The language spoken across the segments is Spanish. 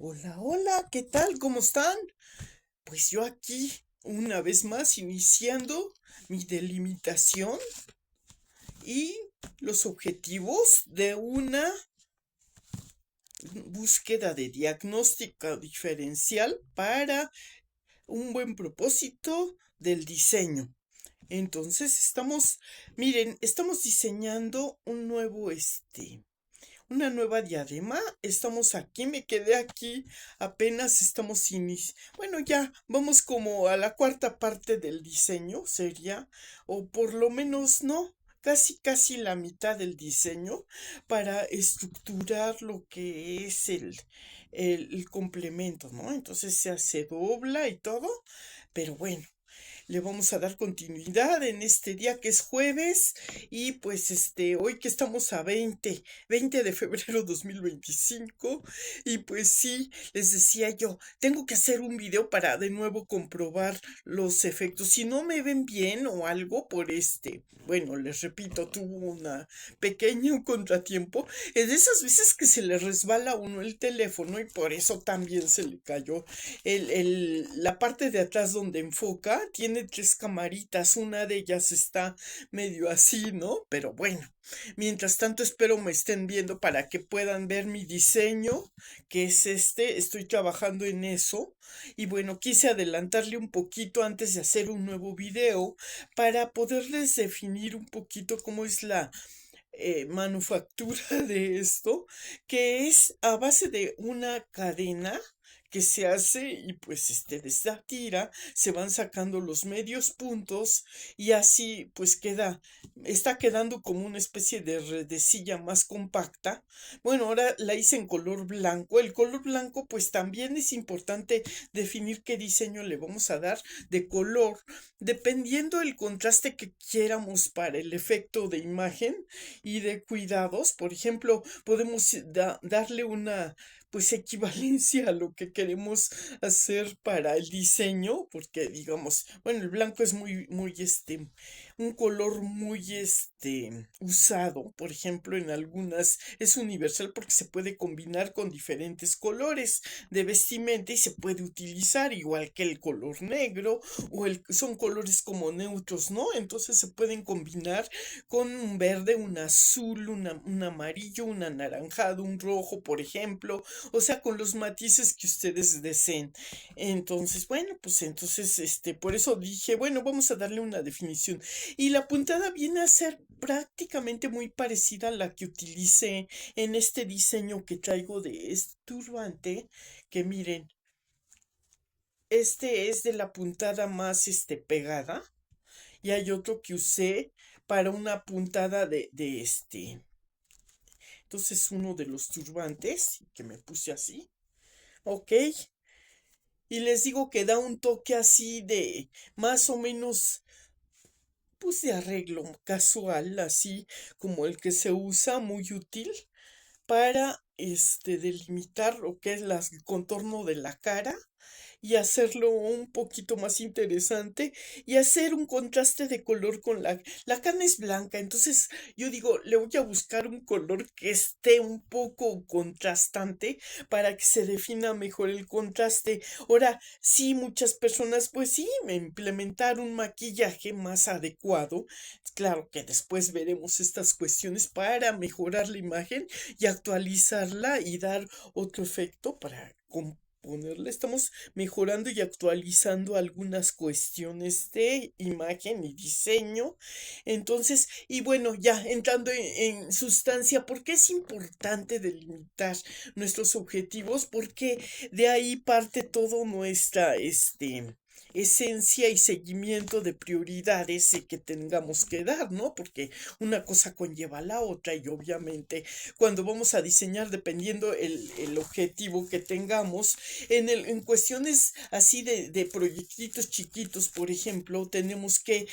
Hola, hola, ¿qué tal? ¿Cómo están? Pues yo aquí, una vez más, iniciando mi delimitación y los objetivos de una búsqueda de diagnóstico diferencial para un buen propósito del diseño. Entonces miren, estamos diseñando una nueva diadema. Estamos aquí, me quedé aquí, apenas estamos bueno, ya vamos como a la cuarta parte del diseño, sería, o por lo menos no, casi la mitad del diseño para estructurar lo que es el complemento, ¿no? Entonces se dobla y todo, pero bueno, le vamos a dar continuidad en este día que es jueves y pues hoy que estamos a 20 de febrero 2025 y pues sí, les decía yo, tengo que hacer un video para de nuevo comprobar los efectos. Si no me ven bien o algo por bueno, les repito, tuvo una pequeño contratiempo. Es de esas veces que se le resbala a uno el teléfono y por eso también se le cayó la parte de atrás donde enfoca tiene tres camaritas, una de ellas está medio así, ¿no? Pero bueno, mientras tanto espero me estén viendo para que puedan ver mi diseño, que es estoy trabajando en eso y bueno, quise adelantarle un poquito antes de hacer un nuevo video para poderles definir un poquito cómo es la manufactura de esto, que es a base de una cadena que se hace y pues de esta tira se van sacando los medios puntos y así pues está quedando como una especie de redecilla más compacta. Bueno, ahora la hice en color blanco. El color blanco pues también es importante definir qué diseño le vamos a dar de color dependiendo el contraste que quieramos para el efecto de imagen y de cuidados. Por ejemplo, podemos darle una pues equivalencia a lo que queremos hacer para el diseño, porque digamos, bueno, el blanco es muy un color muy usado, por ejemplo, en algunas es universal porque se puede combinar con diferentes colores de vestimenta y se puede utilizar igual que el color negro son colores como neutros, ¿no? Entonces se pueden combinar con un verde, un azul, un amarillo, un anaranjado, un rojo, por ejemplo, o sea, con los matices que ustedes deseen. Entonces, bueno, pues entonces, por eso dije, bueno, vamos a darle una definición. Y la puntada viene a ser prácticamente muy parecida a la que utilicé en este diseño que traigo de este turbante, que miren, este es de la puntada más, pegada, y hay otro que usé para una puntada entonces uno de los turbantes que me puse así, ok, y les digo que da un toque así de más o menos pues de arreglo casual, así como el que se usa, muy útil para delimitar lo que es el contorno de la cara y hacerlo un poquito más interesante y hacer un contraste de color con la carne es blanca, entonces yo digo, le voy a buscar un color que esté un poco contrastante para que se defina mejor el contraste. Ahora, sí, muchas personas, pues sí, implementar un maquillaje más adecuado. Claro que después veremos estas cuestiones para mejorar la imagen y actualizarla y dar otro efecto para componerla. Estamos mejorando y actualizando algunas cuestiones de imagen y diseño. Entonces, y bueno, ya entrando en sustancia, ¿por qué es importante delimitar nuestros objetivos? Porque de ahí parte todo nuestra, esencia y seguimiento de prioridades que tengamos que dar, ¿no? Porque una cosa conlleva a la otra y obviamente cuando vamos a diseñar, dependiendo el objetivo que tengamos, en cuestiones así de proyectitos chiquitos, por ejemplo, tenemos que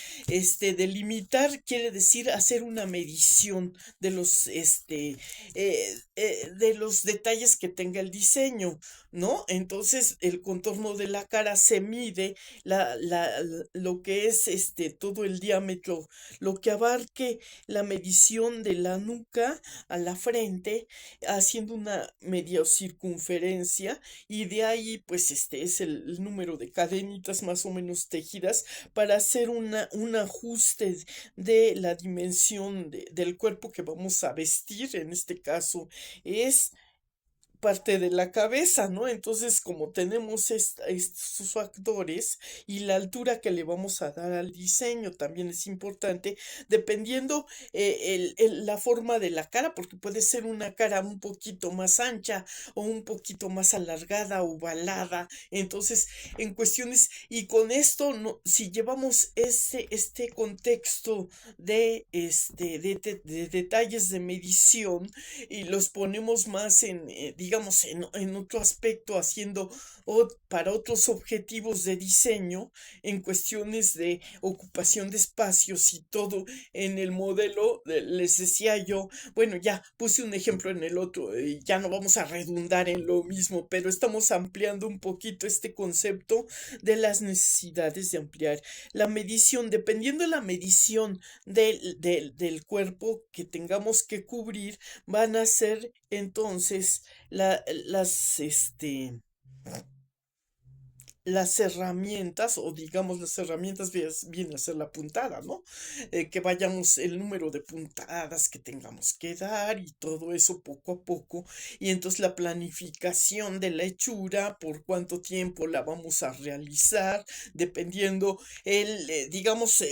delimitar, quiere decir hacer una medición de los detalles que tenga el diseño, ¿no? Entonces el contorno de la cara se mide lo que es todo el diámetro, lo que abarque la medición de la nuca a la frente, haciendo una media circunferencia, y de ahí pues este es el número de cadenitas más o menos tejidas para hacer un ajuste de la dimensión del cuerpo que vamos a vestir. En este caso es parte de la cabeza, ¿no? Entonces, como tenemos estos factores y la altura que le vamos a dar al diseño también es importante, dependiendo la forma de la cara, porque puede ser una cara un poquito más ancha o un poquito más alargada, ovalada. Entonces, en cuestiones, y con esto, no, si llevamos este contexto de detalles de medición, y los ponemos más digamos, en otro aspecto, haciendo para otros objetivos de diseño, en cuestiones de ocupación de espacios y todo, en el modelo, les decía yo, bueno, ya puse un ejemplo en el otro, ya no vamos a redundar en lo mismo, pero estamos ampliando un poquito este concepto de las necesidades de ampliar la medición, dependiendo de la medición del cuerpo que tengamos que cubrir, van a ser entonces las herramientas, o digamos las herramientas viene a ser la puntada, ¿no? Que vayamos el número de puntadas que tengamos que dar y todo eso poco a poco. Y entonces la planificación de la hechura, por cuánto tiempo la vamos a realizar, dependiendo digamos,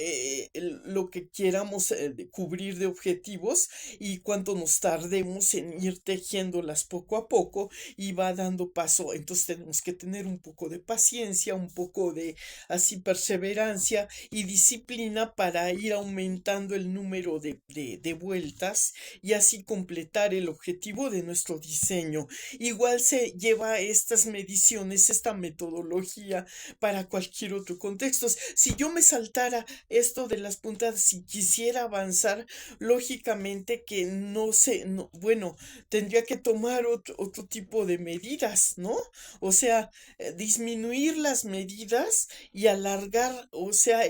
lo que queramos cubrir de objetivos, y cuánto nos tardemos en ir tejiéndolas poco a poco, y va dando paso. Entonces tenemos que tener un poco de paciencia, un poco de así perseverancia y disciplina para ir aumentando el número de vueltas, y así completar el objetivo de nuestro diseño. Igual se lleva estas mediciones, esta metodología, para cualquier otro contexto. Si yo me saltara esto de las puntadas y quisiera avanzar, lógicamente que no sé, no, bueno, tendría que tomar otro tipo de medidas, ¿no? O sea, disminuir las medidas y alargar, o sea,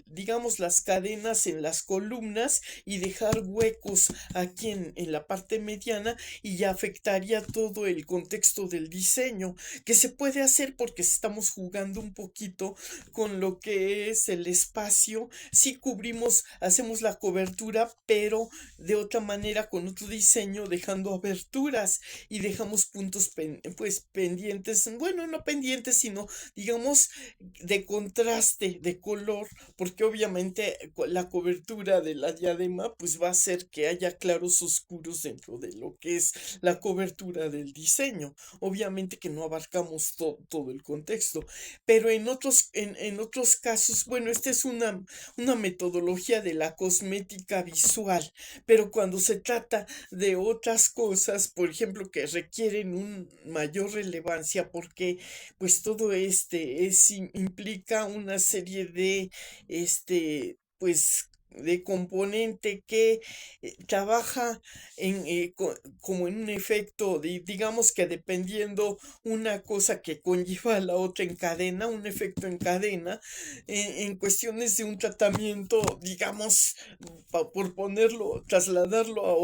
digamos, las cadenas en las columnas, y dejar huecos aquí en la parte mediana, y ya afectaría todo el contexto del diseño, que se puede hacer porque estamos jugando un poquito con lo que es el espacio. Si cubrimos, hacemos la cobertura, pero de otra manera, con otro diseño, dejando aberturas, y dejamos puntos pues pendientes, bueno, no pendientes, sino digamos de contraste, de color, porque obviamente la cobertura de la diadema pues va a hacer que haya claros oscuros dentro de lo que es la cobertura del diseño. Obviamente que no abarcamos todo el contexto, pero en otros casos, bueno, esta es una metodología de la cosmética visual, pero cuando se trata de otras cosas, por ejemplo, que requieren un mayor relevancia, porque pues todo implica una serie de pues de componente que trabaja como en un efecto, digamos que dependiendo una cosa que conlleva a la otra en cadena, un efecto en cadena, en cuestiones de un tratamiento, digamos, por ponerlo, trasladarlo a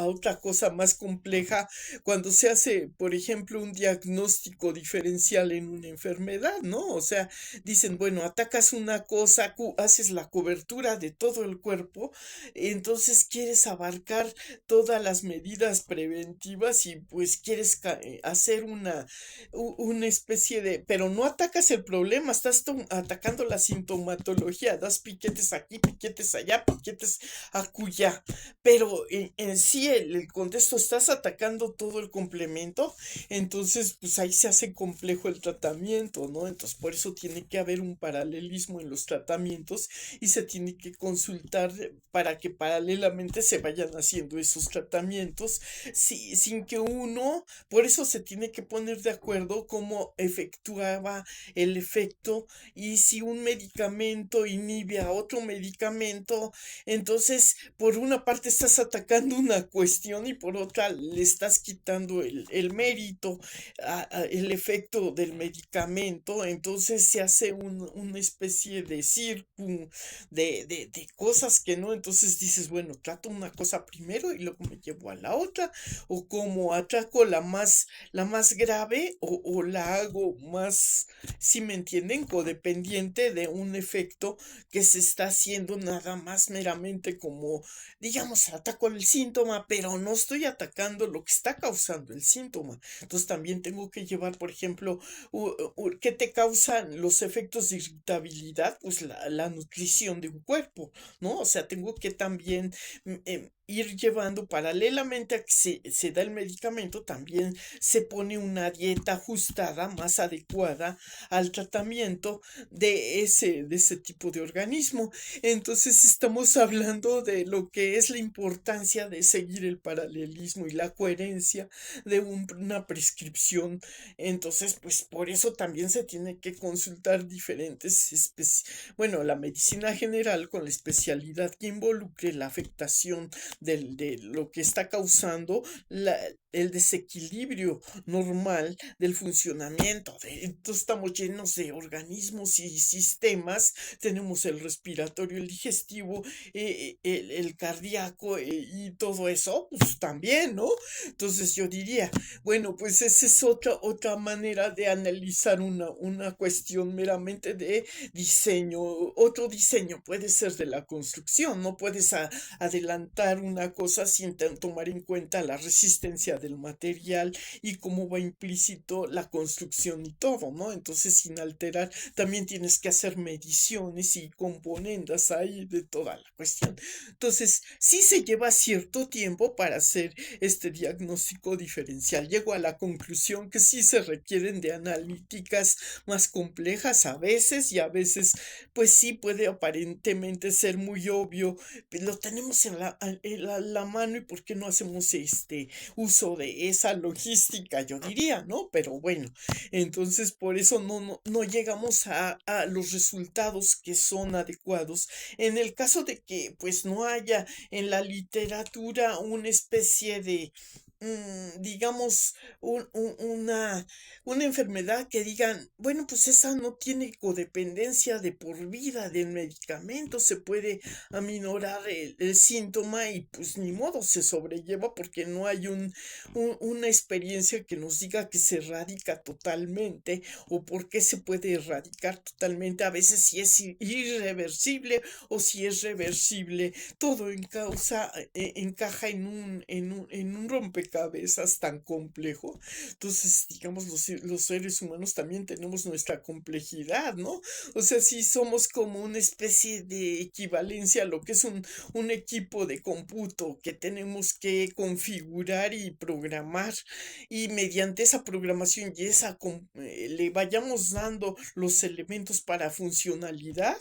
otra cosa más compleja, cuando se hace, por ejemplo, un diagnóstico diferencial en una enfermedad, ¿no? O sea, dicen, bueno, atacas una cosa, haces la cobertura de todo el cuerpo, entonces quieres abarcar todas las medidas preventivas, y pues quieres hacer una especie de, pero no atacas el problema, estás atacando la sintomatología, das piquetes aquí, piquetes allá, piquetes acullá, pero en sí el contexto, estás atacando todo el complemento. Entonces pues ahí se hace complejo el tratamiento, ¿no? Entonces por eso tiene que haber un paralelismo en los tratamientos, y se tiene que consultar para que paralelamente se vayan haciendo esos tratamientos, sin que uno, por eso se tiene que poner de acuerdo cómo efectuaba el efecto, y si un medicamento inhibe a otro medicamento, entonces por una parte estás atacando una cuestión y por otra le estás quitando el mérito, el efecto del medicamento. Entonces se hace una especie de círculo de cosas que no. Entonces dices, bueno, trato una cosa primero y luego me llevo a la otra, o como ataco la más grave, o la hago más, si me entienden, codependiente de un efecto que se está haciendo nada más meramente como, digamos, ataco el síntoma, pero no estoy atacando lo que está causando el síntoma. Entonces también tengo que llevar, por ejemplo, ¿qué te causan los efectos de irritabilidad? Pues la nutrición de un cuerpo, ¿no? O sea, tengo que también ir llevando paralelamente a que se da el medicamento, también se pone una dieta ajustada, más adecuada al tratamiento de ese tipo de organismo. Entonces estamos hablando de lo que es la importancia de seguir el paralelismo y la coherencia de una prescripción. Entonces, pues por eso también se tiene que consultar diferentes bueno, la medicina general con la especialidad que involucre la afectación de lo que está causando el desequilibrio normal del funcionamiento. Entonces estamos llenos de organismos y sistemas. Tenemos el respiratorio, el digestivo, el cardíaco, y todo eso, pues también, ¿no? Entonces yo diría, bueno, pues esa es otra manera de analizar una cuestión meramente de diseño. Otro diseño puede ser de la construcción. No puedes adelantar una cosa sin tomar en cuenta la resistencia del material y cómo va implícito la construcción y todo, ¿no? Entonces, sin alterar, también tienes que hacer mediciones y componendas ahí de toda la cuestión. Entonces, sí se lleva cierto tiempo para hacer este diagnóstico diferencial. Llego a la conclusión que sí se requieren de analíticas más complejas a veces, y a veces pues sí puede aparentemente ser muy obvio, lo tenemos en la mano, y por qué no hacemos este uso de esa logística, yo diría, ¿no? Pero bueno, entonces por eso no llegamos a los resultados que son adecuados. En el caso de que pues no haya en la literatura una especie de, digamos, una enfermedad que digan, bueno, pues esa no tiene codependencia de por vida del medicamento, se puede aminorar el síntoma y pues ni modo, se sobrelleva, porque no hay una experiencia que nos diga que se erradica totalmente, o por qué se puede erradicar totalmente. A veces si es irreversible o si es reversible. Todo encaja en un rompecabezas tan complejo. Entonces, digamos, los seres humanos también tenemos nuestra complejidad, ¿no? O sea, sí somos como una especie de equivalencia a lo que es un equipo de cómputo que tenemos que configurar y programar, y mediante esa programación y le vayamos dando los elementos para funcionalidad,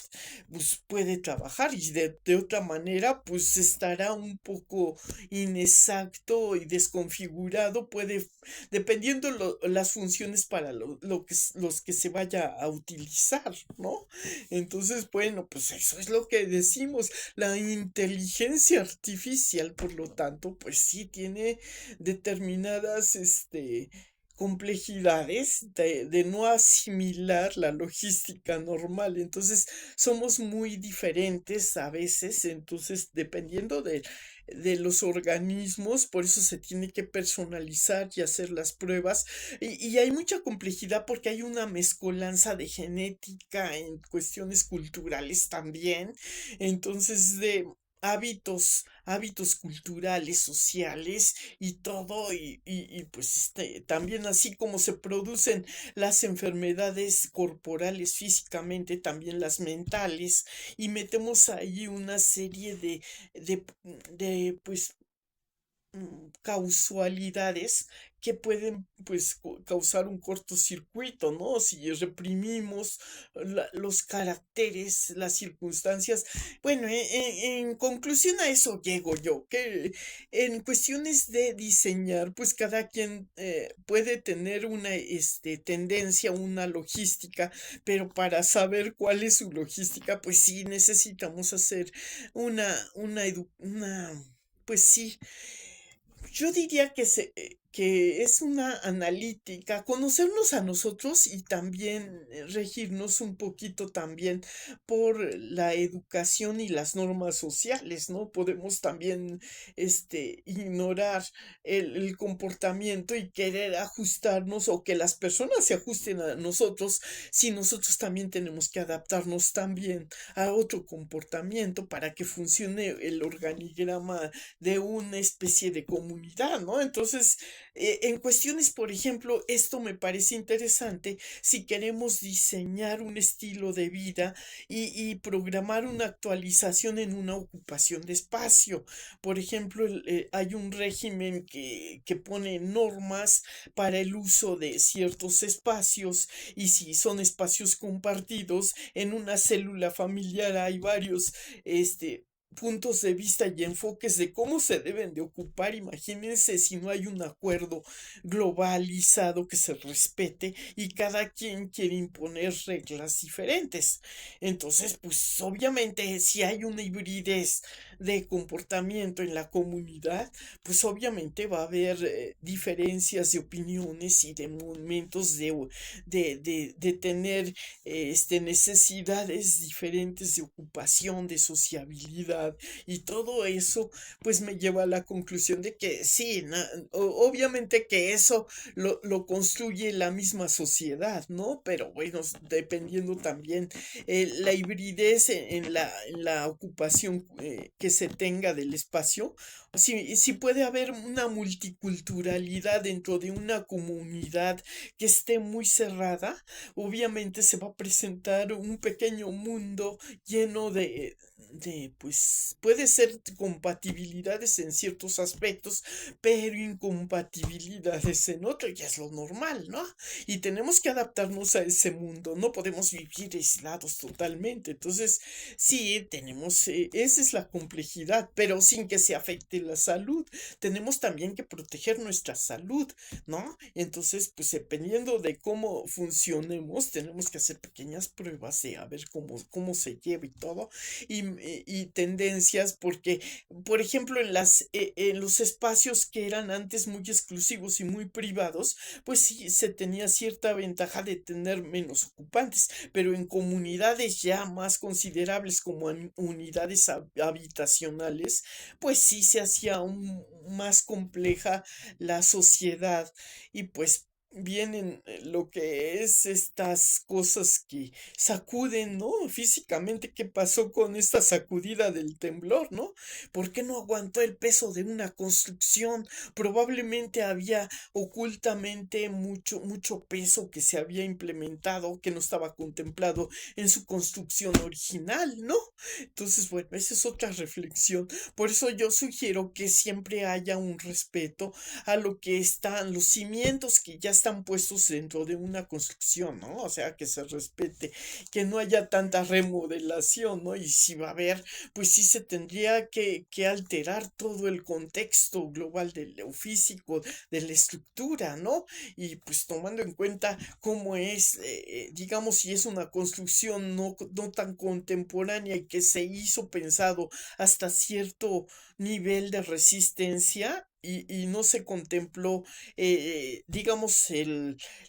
pues puede trabajar, y de otra manera pues estará un poco inexacto y desconfigurado, dependiendo las funciones para los que se vaya a utilizar, ¿no? Entonces, bueno, pues eso es lo que decimos. La inteligencia artificial, por lo tanto, pues sí tiene determinadas, complejidades de no asimilar la logística normal. Entonces somos muy diferentes a veces. Entonces, dependiendo de los organismos, por eso se tiene que personalizar y hacer las pruebas, y hay mucha complejidad porque hay una mezcolanza de genética en cuestiones culturales también. Entonces, de hábitos culturales, sociales y todo, y pues también, así como se producen las enfermedades corporales físicamente, también las mentales, y metemos ahí una serie de pues causalidades que pueden pues causar un cortocircuito, ¿no? Si reprimimos los caracteres, las circunstancias. Bueno, en conclusión a eso llego yo, que en cuestiones de diseñar, pues cada quien puede tener una tendencia, una logística, pero para saber cuál es su logística, pues sí necesitamos hacer una, pues sí, yo diría que es una analítica, conocernos a nosotros y también regirnos un poquito también por la educación y las normas sociales, ¿no? Podemos también ignorar el comportamiento y querer ajustarnos o que las personas se ajusten a nosotros si nosotros también tenemos que adaptarnos también a otro comportamiento para que funcione el organigrama de una especie de comunidad, ¿no? Entonces, en cuestiones, por ejemplo, esto me parece interesante si queremos diseñar un estilo de vida y programar una actualización en una ocupación de espacio. Por ejemplo, hay un régimen que pone normas para el uso de ciertos espacios y si son espacios compartidos, en una célula familiar hay varios, puntos de vista y enfoques de cómo se deben de ocupar. Imagínense si no hay un acuerdo globalizado que se respete y cada quien quiere imponer reglas diferentes. Entonces, pues obviamente si hay una hibridez de comportamiento en la comunidad, pues obviamente va a haber diferencias de opiniones y de momentos de tener necesidades diferentes de ocupación, de sociabilidad y todo eso, pues me lleva a la conclusión de que sí, obviamente que eso lo construye la misma sociedad, ¿no? Pero bueno, dependiendo también la hibridez en la ocupación que se tenga del espacio, si puede haber una multiculturalidad dentro de una comunidad que esté muy cerrada, obviamente se va a presentar un pequeño mundo lleno pues, puede ser compatibilidades en ciertos aspectos, pero incompatibilidades en otros, ya es lo normal, ¿no? Y tenemos que adaptarnos a ese mundo, no podemos vivir aislados totalmente. Entonces, sí, tenemos, esa es la complejidad, pero sin que se afecte la salud. Tenemos también que proteger nuestra salud, ¿no? Entonces, pues dependiendo de cómo funcionemos, tenemos que hacer pequeñas pruebas de a ver cómo se lleva y todo, y tendencias, porque, por ejemplo, en los espacios que eran antes muy exclusivos y muy privados, pues sí se tenía cierta ventaja de tener menos ocupantes, pero en comunidades ya más considerables como en unidades habitacionales, pues sí se hacía más compleja la sociedad y pues vienen lo que es estas cosas que sacuden, ¿no? Físicamente, ¿qué pasó con esta sacudida del temblor, ¿no? ¿Por qué no aguantó el peso de una construcción? Probablemente había ocultamente mucho peso que se había implementado, que no estaba contemplado en su construcción original, ¿no? Entonces, bueno, esa es otra reflexión. Por eso yo sugiero que siempre haya un respeto a lo que están, los cimientos que ya están puestos dentro de una construcción, ¿no? O sea, que se respete, que no haya tanta remodelación, ¿no? Y si va a haber, pues sí se tendría que alterar todo el contexto global de lo físico, de la estructura, ¿no? Y pues tomando en cuenta cómo es, digamos, si es una construcción no tan contemporánea y que se hizo pensado hasta cierto nivel de resistencia y no se contempló, digamos,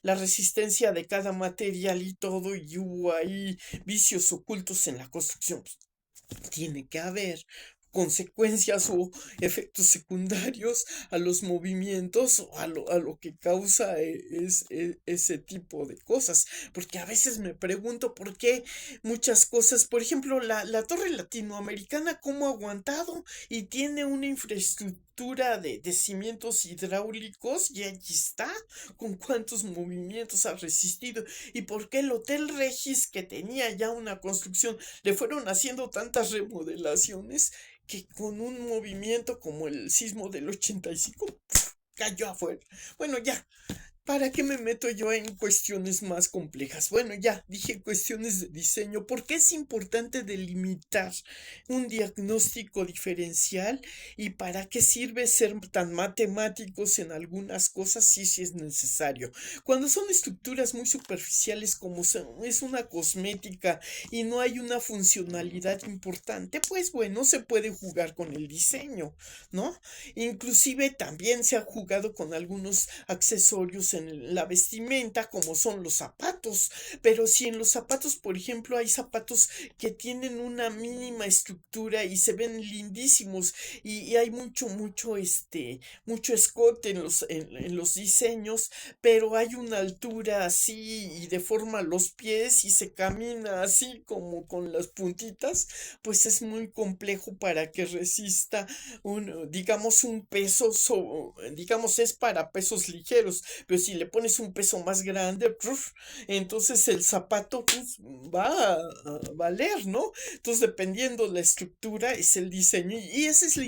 la resistencia de cada material y todo, y hubo ahí vicios ocultos en la construcción. Pues, tiene que haber consecuencias o efectos secundarios a los movimientos o a lo que causa ese tipo de cosas. Porque a veces me pregunto por qué muchas cosas, por ejemplo, la torre latinoamericana, cómo ha aguantado y tiene una infraestructura estructura de cimientos hidráulicos y allí está, con cuántos movimientos ha resistido y por qué el Hotel Regis, que tenía ya una construcción, le fueron haciendo tantas remodelaciones que con un movimiento como el sismo del 85 cayó afuera. Bueno, ya, ¿para qué me meto yo en cuestiones más complejas? Bueno, ya dije cuestiones de diseño. ¿Por qué es importante delimitar un diagnóstico diferencial y para qué sirve ser tan matemáticos en algunas cosas? Sí, sí es necesario. Cuando son estructuras muy superficiales como es una cosmética y no hay una funcionalidad importante, pues bueno, se puede jugar con el diseño, ¿no? Inclusive también se ha jugado con algunos accesorios en la vestimenta, como son los zapatos. Pero si en los zapatos, por ejemplo, hay zapatos que tienen una mínima estructura y se ven lindísimos y hay mucho escote en los diseños, pero hay una altura así y deforma los pies y se camina así como con las puntitas, pues es muy complejo para que resista digamos, un peso, digamos, es para pesos ligeros, pero si le pones un peso más grande, entonces el zapato pues, va a valer, ¿no? Entonces, dependiendo la estructura, es el diseño, y ese es lo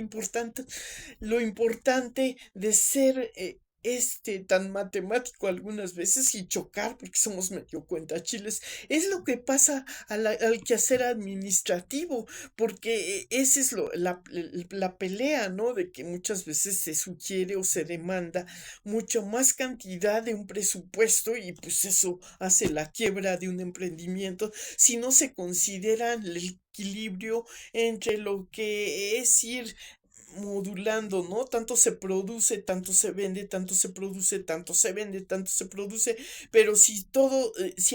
importante de ser tan matemático algunas veces y chocar porque somos medio cuentachiles. Es lo que pasa al quehacer administrativo, porque esa es la pelea, ¿no? De que muchas veces se sugiere o se demanda mucho más cantidad de un presupuesto y pues eso hace la quiebra de un emprendimiento si no se considera el equilibrio entre lo que es ir modulando, ¿no? Tanto se produce, tanto se vende, tanto se produce, tanto se vende, tanto se produce, pero si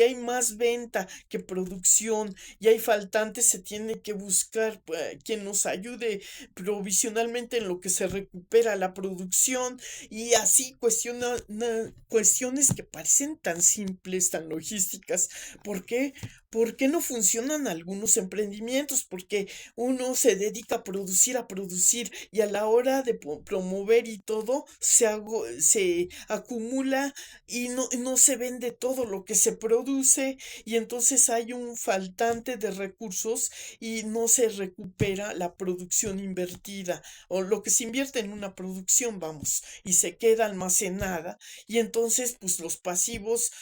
hay más venta que producción y hay faltantes, se tiene que buscar quien nos ayude provisionalmente en lo que se recupera la producción y así cuestiones que parecen tan simples, tan logísticas. ¿Por qué? ¿Por qué no funcionan algunos emprendimientos? Porque uno se dedica a producir y a la hora de promover y todo se acumula y no se vende todo lo que se produce y entonces hay un faltante de recursos y no se recupera la producción invertida o lo que se invierte en una producción, vamos, y se queda almacenada y entonces pues los pasivos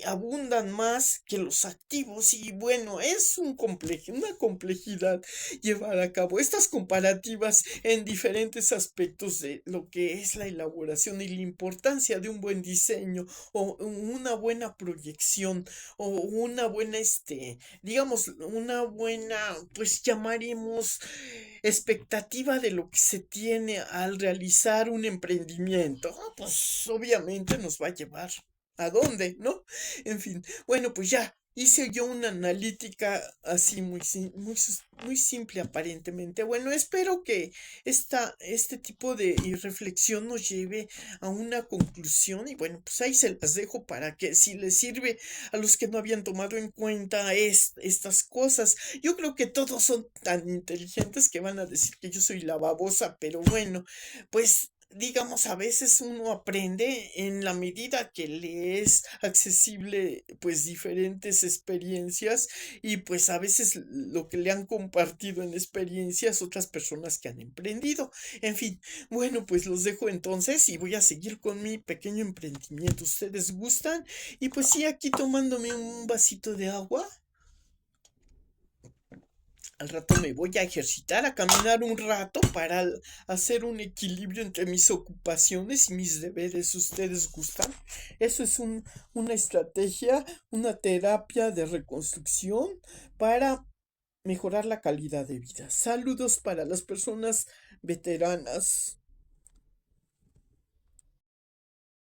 abundan más que los activos y bueno, es una complejidad llevar a cabo estas comparativas en diferentes aspectos de lo que es la elaboración y la importancia de un buen diseño o una buena proyección o una buena, digamos, una buena, pues llamaremos expectativa de lo que se tiene al realizar un emprendimiento. Pues obviamente nos va a llevar a dónde, ¿no? En fin, bueno, pues ya hice yo una analítica así muy simple aparentemente. Bueno, espero que este tipo de reflexión nos lleve a una conclusión y bueno, pues ahí se las dejo para que si les sirve a los que no habían tomado en cuenta estas cosas. Yo creo que todos son tan inteligentes que van a decir que yo soy la babosa, pero bueno, pues digamos, a veces uno aprende en la medida que le es accesible, pues, diferentes experiencias y pues a veces lo que le han compartido en experiencias otras personas que han emprendido. En fin, bueno, pues los dejo entonces y voy a seguir con mi pequeño emprendimiento. ¿Ustedes gustan? Y pues sí, aquí tomándome un vasito de agua. Al rato me voy a ejercitar, a caminar un rato para hacer un equilibrio entre mis ocupaciones y mis deberes. ¿Ustedes gustan? Eso es una estrategia, una terapia de reconstrucción para mejorar la calidad de vida. Saludos para las personas veteranas.